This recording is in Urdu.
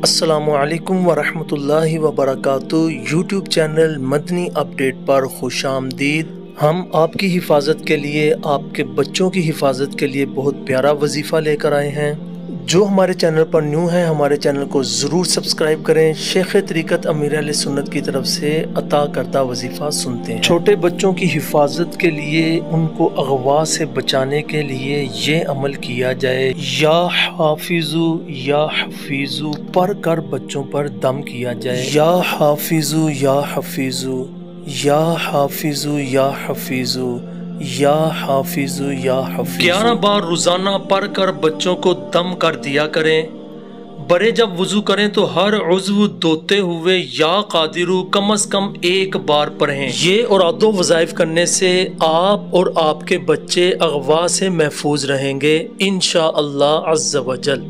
السلام علیکم ورحمۃ اللہ وبرکاتہ۔ یوٹیوب چینل مدنی اپڈیٹ پر خوش آمدید۔ ہم آپ کی حفاظت کے لیے، آپ کے بچوں کی حفاظت کے لیے بہت پیارا وظیفہ لے کر آئے ہیں۔ جو ہمارے چینل پر نیو ہیں ہمارے چینل کو ضرور سبسکرائب کریں۔ شیخ طریقت امیر اہل سنت کی طرف سے عطا کردہ وظیفہ سنتے ہیں۔ چھوٹے بچوں کی حفاظت کے لیے، ان کو اغوا سے بچانے کے لیے یہ عمل کیا جائے: یا حافظو یا حفیظو پڑھ کر بچوں پر دم کیا جائے۔ یا حافظو یا حفیظو، یا حافظو یا حفیظو، یا حافظو یا حفیظو 11 بار روزانہ پڑھ کر بچوں کو دم کر دیا کریں۔ بڑے جب وضو کریں تو ہر عضو دھوتے ہوئے یا قادرو کم از کم 1 بار پڑھیں۔ یہ اور عدو وظائف کرنے سے آپ اور آپ کے بچے اغوا سے محفوظ رہیں گے انشاءاللہ عز و جل۔